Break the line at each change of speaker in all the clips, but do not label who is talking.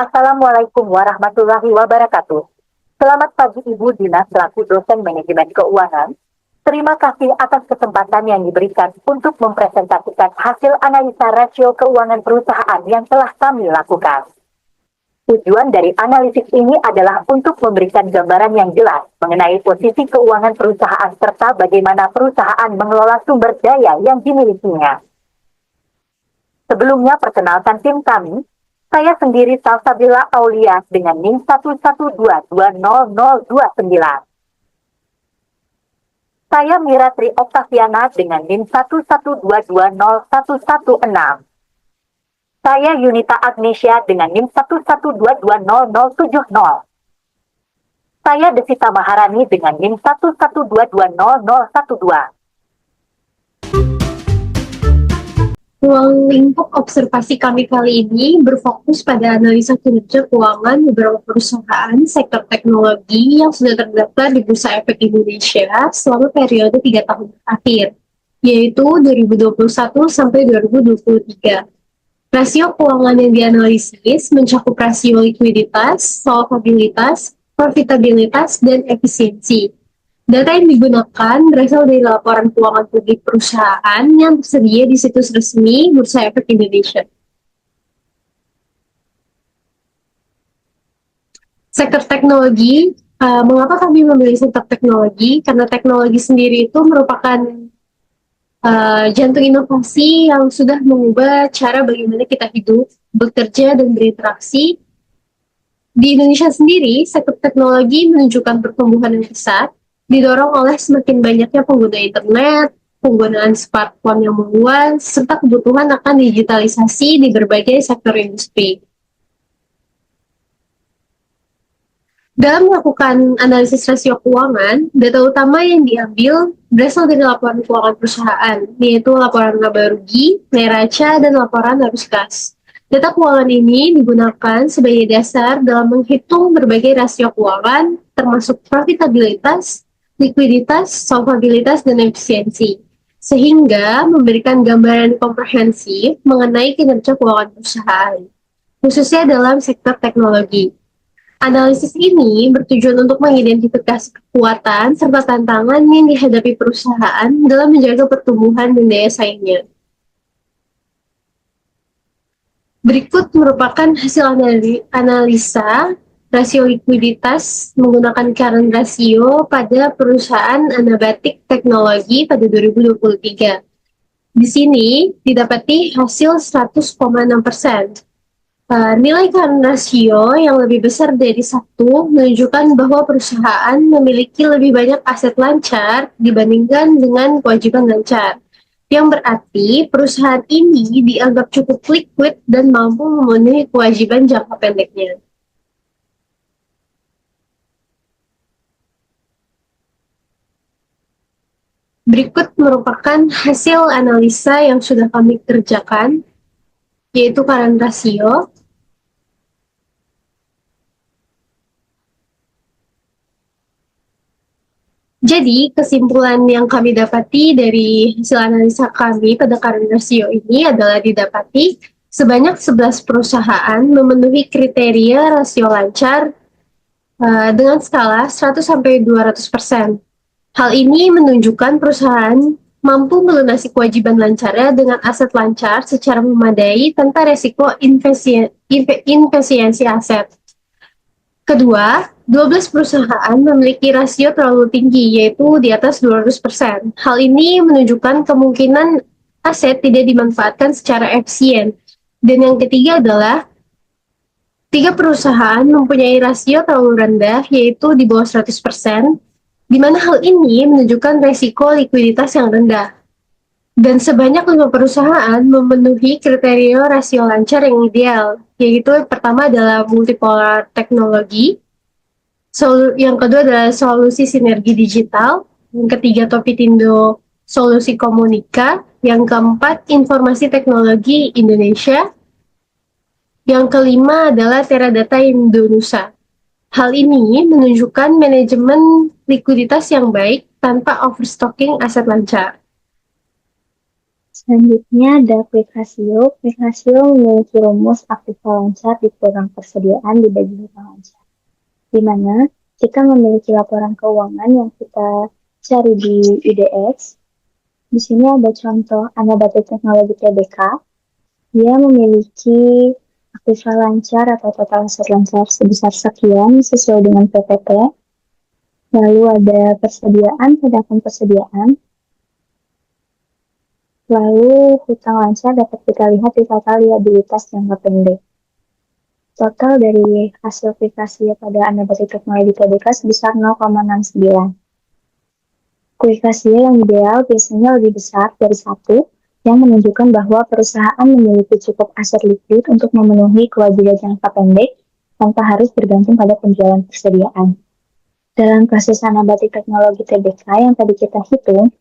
Assalamualaikum warahmatullahi wabarakatuh. Selamat pagi Ibu Dina selaku dosen manajemen keuangan. Terima kasih atas kesempatan yang diberikan untuk mempresentasikan hasil analisa rasio keuangan perusahaan yang telah kami lakukan. Tujuan dari analisis ini adalah untuk memberikan gambaran yang jelas mengenai posisi keuangan perusahaan serta bagaimana perusahaan mengelola sumber daya yang dimilikinya. Sebelumnya perkenalkan tim kami. Saya sendiri Salsabila Aulia dengan NIM 112200029. Saya Mira Tri Oktaviana dengan NIM 112201116. Saya Yunita Agnesia dengan NIM 112200070. Saya Desita Maharani dengan NIM 112200012.
Ruang lingkup observasi kami kali ini berfokus pada analisa kinerja keuangan beberapa perusahaan sektor teknologi yang sudah terdaftar di Bursa Efek Indonesia selama periode 3 tahun terakhir, yaitu 2021 sampai 2023. Rasio keuangan yang dianalisis mencakup rasio likuiditas, solvabilitas, profitabilitas, dan efisiensi. Data yang digunakan berasal dari laporan keuangan publik perusahaan yang tersedia di situs resmi Bursa Efek Indonesia. Sektor teknologi, mengapa kami memilih sektor teknologi? Karena teknologi sendiri itu merupakan jantung inovasi yang sudah mengubah cara bagaimana kita hidup, bekerja, dan berinteraksi. Di Indonesia sendiri, sektor teknologi menunjukkan pertumbuhan yang pesat, didorong oleh semakin banyaknya pengguna internet, penggunaan smartphone yang meluas, serta kebutuhan akan digitalisasi di berbagai sektor industri. Dalam melakukan analisis rasio keuangan, data utama yang diambil berasal dari laporan keuangan perusahaan, yaitu laporan laba rugi, neraca, dan laporan arus kas. Data keuangan ini digunakan sebagai dasar dalam menghitung berbagai rasio keuangan, termasuk profitabilitas, likuiditas, solvabilitas, dan efisiensi, sehingga memberikan gambaran komprehensif mengenai kinerja keuangan perusahaan, khususnya dalam sektor teknologi. Analisis ini bertujuan untuk mengidentifikasi kekuatan serta tantangan yang dihadapi perusahaan dalam menjaga pertumbuhan dan daya saingnya. Berikut merupakan hasil analisa rasio likuiditas menggunakan current ratio pada perusahaan Anabatik Teknologi pada 2023. Di sini didapati hasil 100,6%. Nilai current ratio yang lebih besar dari 1 menunjukkan bahwa perusahaan memiliki lebih banyak aset lancar dibandingkan dengan kewajiban lancar, yang berarti perusahaan ini dianggap cukup liquid dan mampu memenuhi kewajiban jangka pendeknya. Berikut merupakan hasil analisa yang sudah kami kerjakan, yaitu current ratio. Jadi, kesimpulan yang kami dapati dari hasil analisa kami pada current ratio ini adalah didapati sebanyak 11 perusahaan memenuhi kriteria rasio lancar dengan skala 100-200%. Hal ini menunjukkan perusahaan mampu melunasi kewajiban lancarnya dengan aset lancar secara memadai tanpa resiko infesiensi aset. Kedua, 12 perusahaan memiliki rasio terlalu tinggi, yaitu di atas 200%. Hal ini menunjukkan kemungkinan aset tidak dimanfaatkan secara efisien. Dan yang ketiga adalah 3 perusahaan mempunyai rasio terlalu rendah, yaitu di bawah 100%, di mana hal ini menunjukkan resiko likuiditas yang rendah. Dan sebanyak 5 perusahaan memenuhi kriteria rasio lancar yang ideal, yaitu pertama adalah multipolar teknologi, yang kedua adalah solusi sinergi digital, yang ketiga Topitindo solusi komunika, yang keempat informasi teknologi Indonesia, yang kelima adalah Teradata Indonesia. Hal ini menunjukkan manajemen likuiditas yang baik tanpa overstocking aset lancar.
Selanjutnya ada quick ratio. Quick ratio memiliki rumus aktiva lancar dikurang persediaan dibagi hutang lancar. Di mana kita memiliki laporan keuangan yang kita cari di IDX. Di sini ada contoh Anabatik Teknologi TBK. Dia memiliki aktiva lancar atau total aset lancar sebesar sekian sesuai dengan PPT. Lalu ada persediaan, pada akun persediaan. Lalu hutang lancar dapat kita lihat di total liabilitas jangka pendek. Total dari hasil aplikasi pada Anabatik Teknologi TBK sebesar 0,69. Kualifikasi yang ideal biasanya lebih besar dari 1, yang menunjukkan bahwa perusahaan memiliki cukup aset likuid untuk memenuhi kewajiban jangka pendek tanpa harus bergantung pada penjualan persediaan. Dalam kasus Anabatik Teknologi TBK yang tadi kita hitung,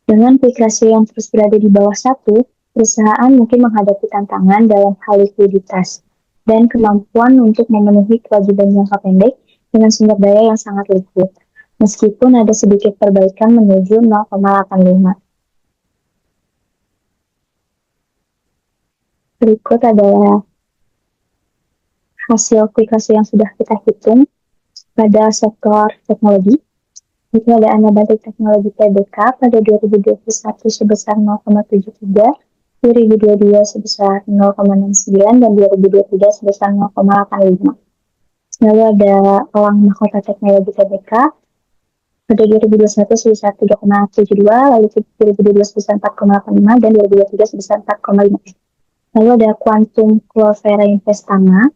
dengan quick ratio yang terus berada di bawah 1, perusahaan mungkin menghadapi tantangan dalam hal likuiditas dan kemampuan untuk memenuhi kewajiban jangka pendek dengan sumber daya yang sangat likuid, meskipun ada sedikit perbaikan menuju 0,85. Berikut adalah hasil quick ratio yang sudah kita hitung pada sektor teknologi. Itu ada Anabatik Teknologi TBK pada 2021 sebesar 0,73, 2022 sebesar 0,69, dan 2023 sebesar 0,85. Lalu ada Elang Mahkota Teknologi TBK pada 2021 sebesar 3,72, lalu 2022 sebesar 4,85, dan 2023 sebesar 4,5. Lalu ada Quantum Clovera Investama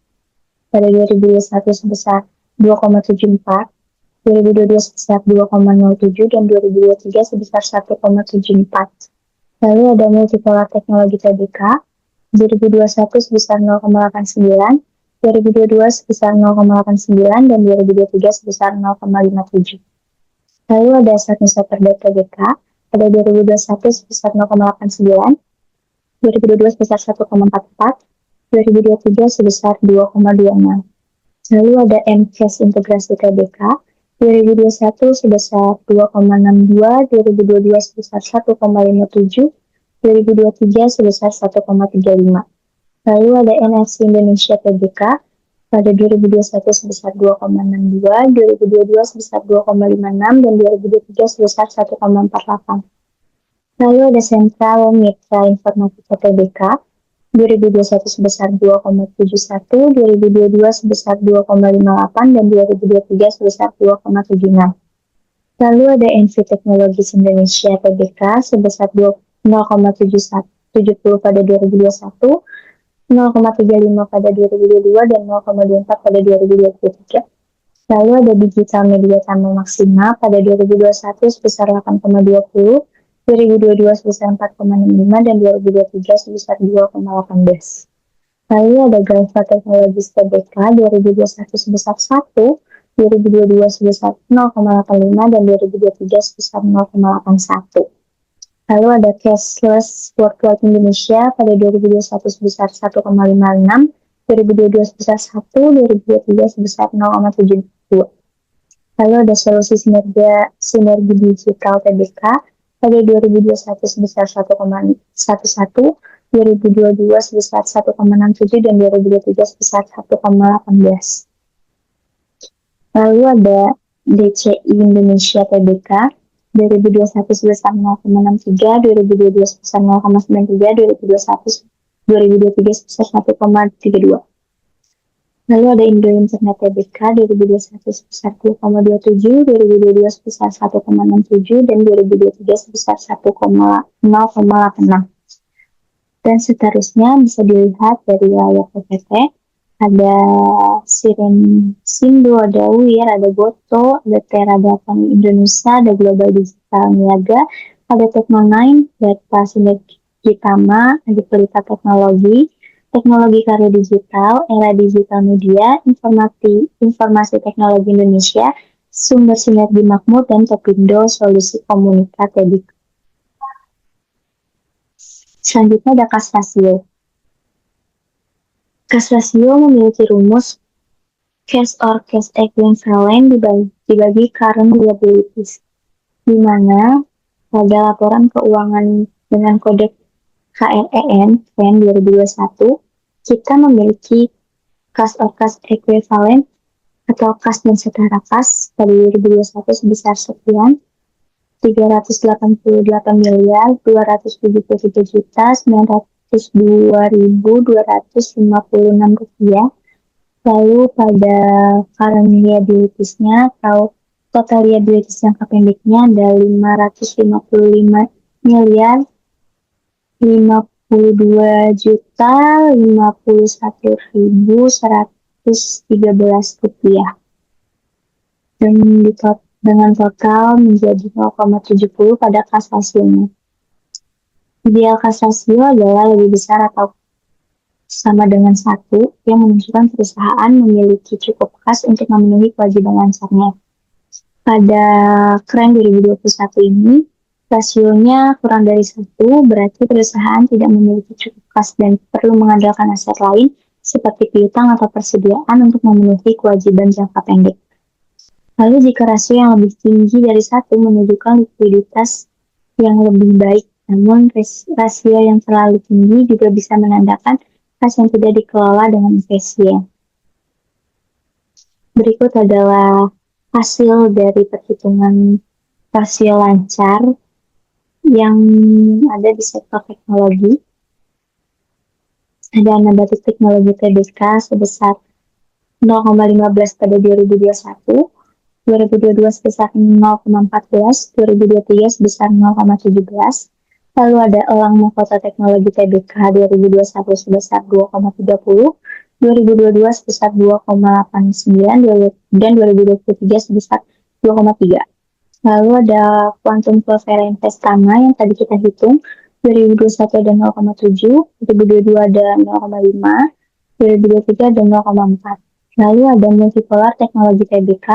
pada 2021 sebesar 2,74, 2022 sebesar 2,07, dan 2023 sebesar 1,74. Lalu ada Multipolar Teknologi TBK 2021 sebesar 0,89, 2022 sebesar 0,89, dan 2023 sebesar 0,57. Lalu ada Satnusa Perda TBK pada 2021 sebesar 0,89, 2022 sebesar 1,44, 2023 sebesar 2,26. Lalu ada MCAS Integrasi TBK 2021 sebesar 2,62, 2022 sebesar 1,57, 2023 sebesar 1,35. Lalu ada NFC Indonesia TBK pada 2021 sebesar 2,62, 2022 sebesar 2,56, dan 2023 sebesar 1,48. Lalu ada Sentral Mitra Informatika TBK 2021 sebesar 2,71, 2022 sebesar 2,58, dan 2023 sebesar 2,76. Lalu ada Envi Teknologis Indonesia TBK sebesar 0,70 pada 2021, 0,35 pada 2022, dan 0,24 pada 2023. Lalu ada Digital Media Tama Maksima pada 2021 sebesar 8,20, 2022 sebesar 4,65, dan 2023 sebesar 2,18. Lalu ada Galva Teknologis TBK 2021 sebesar 1, 2022 sebesar 0,85, dan 2023 sebesar 0,81. Lalu ada Cashless Worldwide Indonesia pada 2021 sebesar 1,56, 2022 sebesar 1, 2023 sebesar 0,72. Lalu ada Solusi Sinergi Digital TBK pada 2021 sebesar 1,11, 2022 sebesar 1,67, dan 2023 sebesar 1,18. Lalu ada DCI Indonesia TBK 2021 sebesar 0,63, 2022 sebesar 0,93, 2023 sebesar 1,32. Lalu ada Indo Internet TBK 2021 sebesar 2,27, 2022 sebesar 1,67, dan 2023 sebesar 0,86. Dan seterusnya bisa dilihat dari layar PPT. Ada Sindo, ada UIR, ada Goto, ada Teradata Indonesia, ada Global Digital Niaga, ada Tekno9, Data Sinergi Tama, ada Pelita Teknologi, Teknologi Karya Digital, Era Digital Media, Informasi Teknologi Indonesia, Sumber Sinergi Makmur, dan Topindo Solusi Komunikatif. Selanjutnya ada Kas Rasio. Kas rasio memiliki rumus cash or cash equivalent dibagi current liabilities, di mana pada laporan keuangan Dengan kode KREN 2021, kita memiliki kas or kas equivalent atau kas dan setara kas pada 2021 sebesar sekian 388 miliar 273 juta 902.256 rupiah. Lalu pada current liabilities-nya atau total liabilities jangka pendeknya ada 555 miliar 52 juta 51.113 rupiah. Dan dengan total menjadi 0,70 pada kas rasionya. Ideal kas rasio adalah lebih besar atau sama dengan 1 yang menunjukkan perusahaan memiliki cukup kas untuk memenuhi kewajiban lancarnya. Pada keren 2021 ini, rasionya kurang dari 1, berarti perusahaan tidak memiliki cukup kas dan perlu mengandalkan aset lain seperti piutang atau persediaan untuk memenuhi kewajiban jangka pendek. Lalu jika rasio yang lebih tinggi dari 1 menunjukkan likuiditas yang lebih baik, namun rasio yang terlalu tinggi juga bisa menandakan kas yang tidak dikelola dengan efisien. Berikut adalah hasil dari perhitungan rasio lancar yang ada di sektor teknologi. Ada Anabatik Teknologi Tbk sebesar 0,15 pada 2021, 2022 sebesar 0,14, 2023 sebesar 0,17. Lalu ada Elang Mahkota Teknologi Tbk 2021 sebesar 2,30, 2022 sebesar 2,89, dan 2023 sebesar 2,3. Lalu ada Quantum Provera Investama yang tadi kita hitung, 2021 ada 0,7, 2022 ada 0,5, 2023 ada 0,4. Lalu ada Multipolar Teknologi Tbk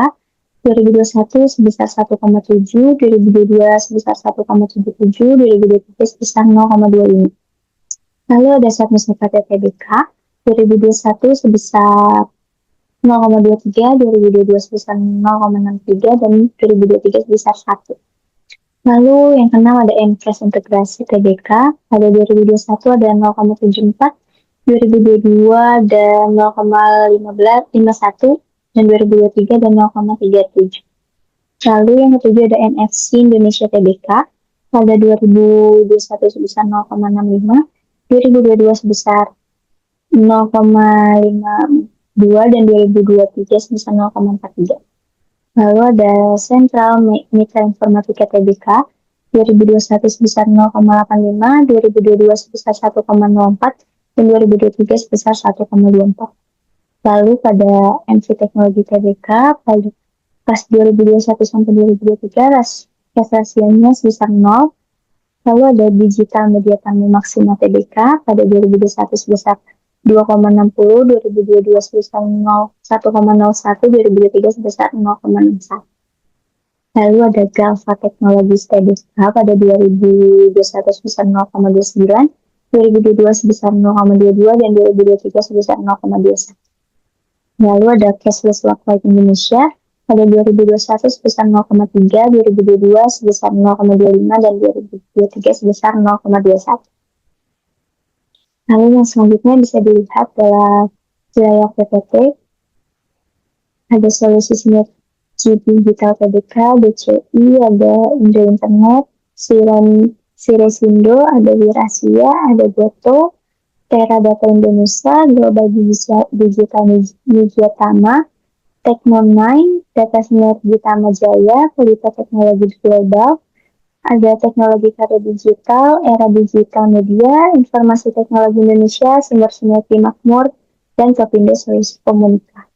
2021 sebesar 1,7, 2022 sebesar 1,77, 2023 sebesar 0,25. Lalu ada Satmus Nifat Tbk 2021 sebesar 0,23, 2022 sebesar 0,63, dan 2023 sebesar 1. Lalu yang keenam ada Empress Integrasi Tbk pada 2021 ada 0,74, 2022 ada 0,51, dan 2023 ada 0,37. Lalu yang ketujuh ada NFC Indonesia Tbk pada 2021 sebesar 0,65, 2022 sebesar 0,52, dan 2023 sebesar 0,43. Lalu ada Central Mitra Informatika Tbk 2021 sebesar 0,85, 2022 sebesar 1,04, dan 2023 sebesar 1,24. Lalu pada MC Teknologi Tbk pada pas 2021 sampai 2023 rasionya sebesar 0. Lalu ada Digital Media Tamu Maksima Tbk pada 2021 sebesar 2,60, 2022 sebesar 1,01, 2023 sebesar 0,61. Lalu ada Galva Teknologi Tbk pada 2021 sebesar 0,29, 2022 sebesar 0,22, dan 2023 sebesar 0,21. Lalu ada Cashless Worldwide Indonesia pada 2021 sebesar 0,3, 2022 sebesar 0,25, dan 2023 sebesar 0,21. Lalu yang selanjutnya bisa dilihat dalam wilayah PPT. Ada Solusi Sinergi Digital Tbk, BCI, ada Indo Internet, Siresindo, ada Wirasia, ada Goto, Tera Data Indonesia, Global Digital Media Tama, Tekno9, Data Sinergi Tama Jaya, Pelita Teknologi Global, ada Teknologi Karya Digital, Era Digital Media, Informasi Teknologi Indonesia, Sumber Sinergi Makmur, dan Topindo Solusi Komunika.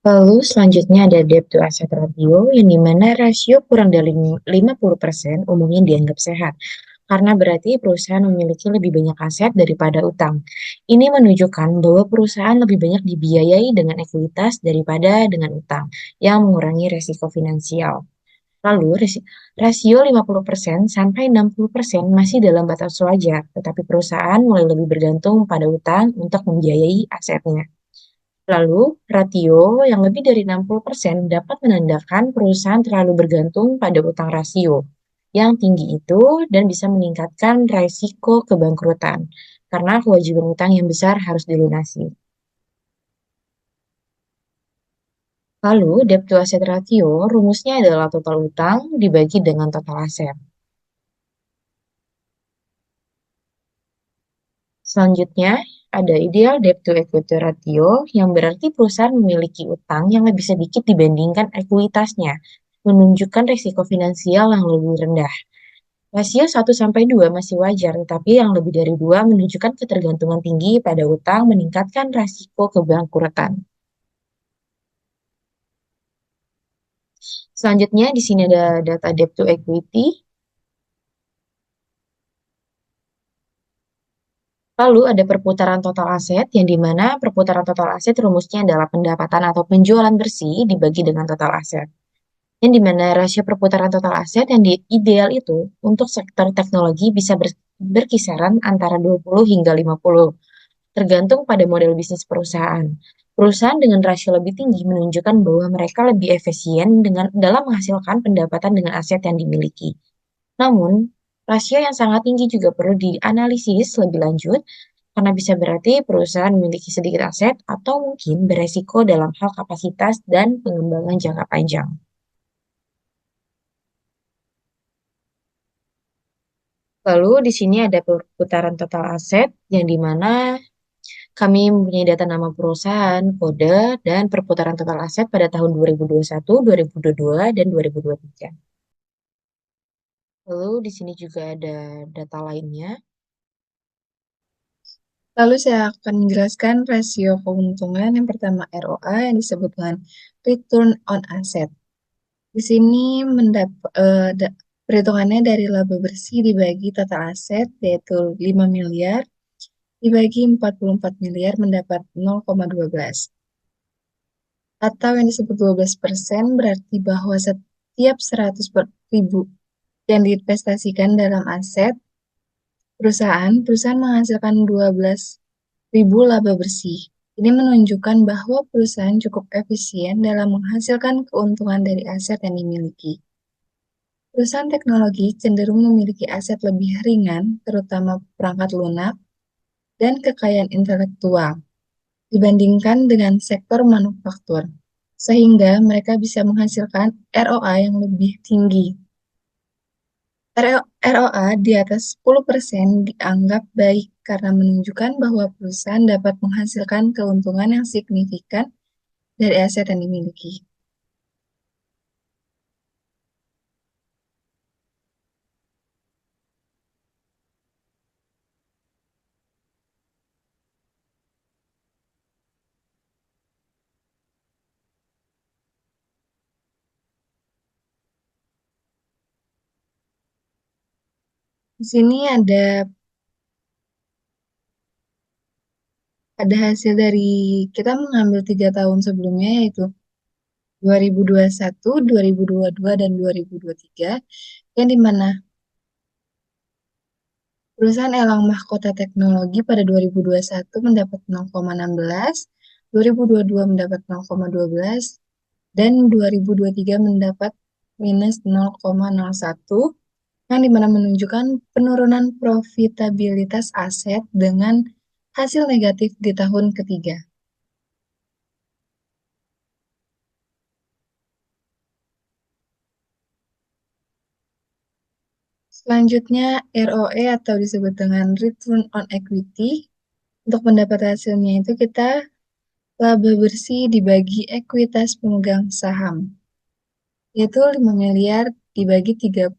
Lalu selanjutnya ada debt to asset ratio yang dimana rasio kurang dari 50% umumnya dianggap sehat. Karena berarti perusahaan memiliki lebih banyak aset daripada utang. Ini menunjukkan bahwa perusahaan lebih banyak dibiayai dengan ekuitas daripada dengan utang, yang mengurangi resiko finansial. Lalu rasio 50% sampai 60% masih dalam batas wajar, tetapi perusahaan mulai lebih bergantung pada utang untuk membiayai asetnya. Lalu, ratio yang lebih dari 60% dapat menandakan perusahaan terlalu bergantung pada utang rasio. yang tinggi itu dan bisa meningkatkan resiko kebangkrutan karena kewajiban utang yang besar harus dilunasi. Lalu, debt to asset ratio rumusnya adalah total utang dibagi dengan total aset. Selanjutnya, ada ideal debt to equity ratio yang berarti perusahaan memiliki utang yang lebih sedikit dibandingkan ekuitasnya, menunjukkan risiko finansial yang lebih rendah. Rasio 1 sampai 2 masih wajar, tetapi yang lebih dari 2 menunjukkan ketergantungan tinggi pada utang meningkatkan risiko kebangkrutan. Selanjutnya, di sini ada data debt to equity. Lalu ada perputaran total aset, yang dimana perputaran total aset rumusnya adalah pendapatan atau penjualan bersih dibagi dengan total aset. Yang dimana rasio perputaran total aset yang ideal itu untuk sektor teknologi bisa berkisaran antara 20 hingga 50, tergantung pada model bisnis perusahaan. Perusahaan dengan rasio lebih tinggi menunjukkan bahwa mereka lebih efisien dalam menghasilkan pendapatan dengan aset yang dimiliki. Namun, rasio yang sangat tinggi juga perlu dianalisis lebih lanjut karena bisa berarti perusahaan memiliki sedikit aset atau mungkin beresiko dalam hal kapasitas dan pengembangan jangka panjang. Lalu di sini ada perputaran total aset yang dimana kami mempunyai data nama perusahaan, kode, dan perputaran total aset pada tahun 2021, 2022, dan 2023. Lalu di sini juga ada data lainnya.
Lalu saya akan menjelaskan rasio keuntungan yang pertama ROA yang disebut dengan return on asset. Di sini perhitungannya dari laba bersih dibagi total aset yaitu 5 miliar dibagi 44 miliar mendapat 0,12. Atau yang disebut 12% berarti bahwa setiap 100 ribu yang diinvestasikan dalam aset perusahaan menghasilkan 12.000 laba bersih. Ini menunjukkan bahwa perusahaan cukup efisien dalam menghasilkan keuntungan dari aset yang dimiliki. Perusahaan teknologi cenderung memiliki aset lebih ringan, terutama perangkat lunak dan kekayaan intelektual, dibandingkan dengan sektor manufaktur, sehingga mereka bisa menghasilkan ROA yang lebih tinggi. ROA di atas 10% dianggap baik karena menunjukkan bahwa perusahaan dapat menghasilkan keuntungan yang signifikan dari aset yang dimiliki. Di sini ada hasil dari kita mengambil 3 tahun sebelumnya yaitu 2021, 2022, dan 2023 yang dimana perusahaan Elang Mahkota Teknologi pada 2021 mendapat 0,16, 2022 mendapat 0,12, dan 2023 mendapat minus 0,01 yang dimana menunjukkan penurunan profitabilitas aset dengan hasil negatif di tahun ketiga. Selanjutnya, ROE atau disebut dengan Return on Equity. Untuk mendapat hasilnya itu kita laba bersih dibagi ekuitas pemegang saham, yaitu 5 miliar dibagi 39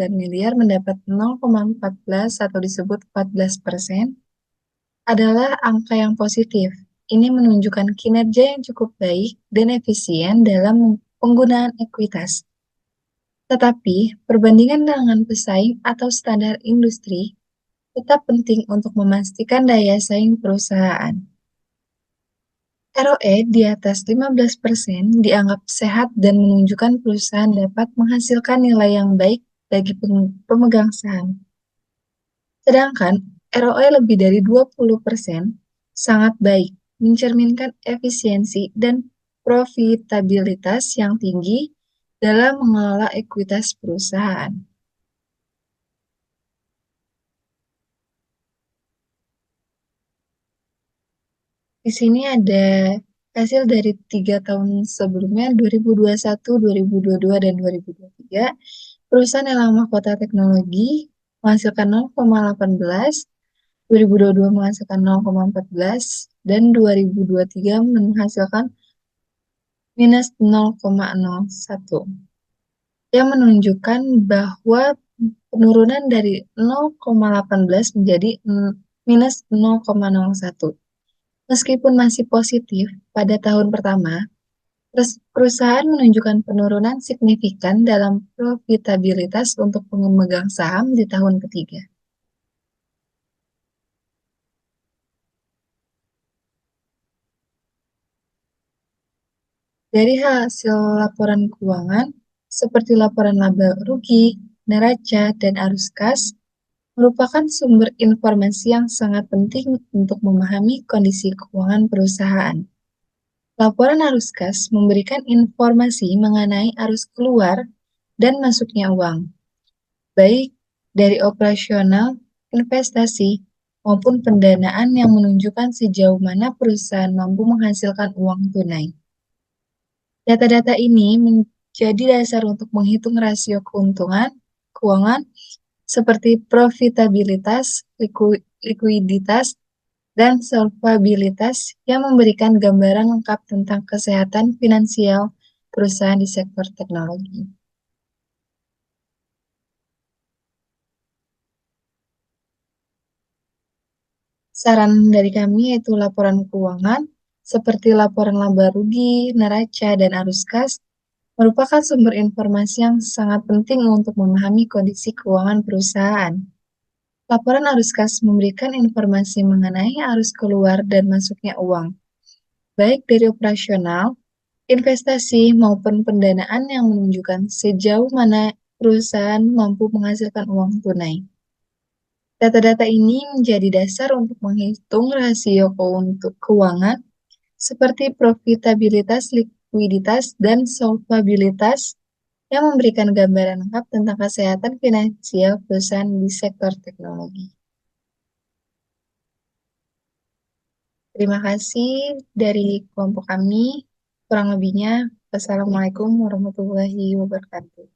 miliar mendapat 0,14 atau disebut 14%, adalah angka yang positif. Ini menunjukkan kinerja yang cukup baik dan efisien dalam penggunaan ekuitas. Tetapi, perbandingan dengan pesaing atau standar industri tetap penting untuk memastikan daya saing perusahaan. ROE di atas 15% dianggap sehat dan menunjukkan perusahaan dapat menghasilkan nilai yang baik bagi pemegang saham. Sedangkan ROE lebih dari 20% sangat baik, mencerminkan efisiensi dan profitabilitas yang tinggi dalam mengelola ekuitas perusahaan. Di sini ada hasil dari 3 tahun sebelumnya, 2021, 2022, dan 2023. Perusahaan Elang Mahkota Teknologi menghasilkan 0,18, 2022 menghasilkan 0,14, dan 2023 menghasilkan minus 0,01, yang menunjukkan bahwa penurunan dari 0,18 menjadi minus 0,01. Meskipun masih positif pada tahun pertama, perusahaan menunjukkan penurunan signifikan dalam profitabilitas untuk pemegang saham di tahun ketiga. Dari hasil laporan keuangan, seperti laporan laba rugi, neraca, dan arus kas, merupakan sumber informasi yang sangat penting untuk memahami kondisi keuangan perusahaan. Laporan arus kas memberikan informasi mengenai arus keluar dan masuknya uang, baik dari operasional, investasi, maupun pendanaan yang menunjukkan sejauh mana perusahaan mampu menghasilkan uang tunai. Data-data ini menjadi dasar untuk menghitung rasio keuntungan keuangan seperti profitabilitas, likuiditas, dan solvabilitas yang memberikan gambaran lengkap tentang kesehatan finansial perusahaan di sektor teknologi. Saran dari kami yaitu laporan keuangan, seperti laporan laba rugi, neraca, dan arus kas, merupakan sumber informasi yang sangat penting untuk memahami kondisi keuangan perusahaan. Laporan arus kas memberikan informasi mengenai arus keluar dan masuknya uang, baik dari operasional, investasi, maupun pendanaan yang menunjukkan sejauh mana perusahaan mampu menghasilkan uang tunai. Data-data ini menjadi dasar untuk menghitung rasio keuangan seperti profitabilitas, likuiditas, dan solvabilitas yang memberikan gambaran lengkap tentang kesehatan finansial perusahaan di sektor teknologi. Terima kasih dari kelompok kami. Kurang lebihnya, wassalamualaikum warahmatullahi wabarakatuh.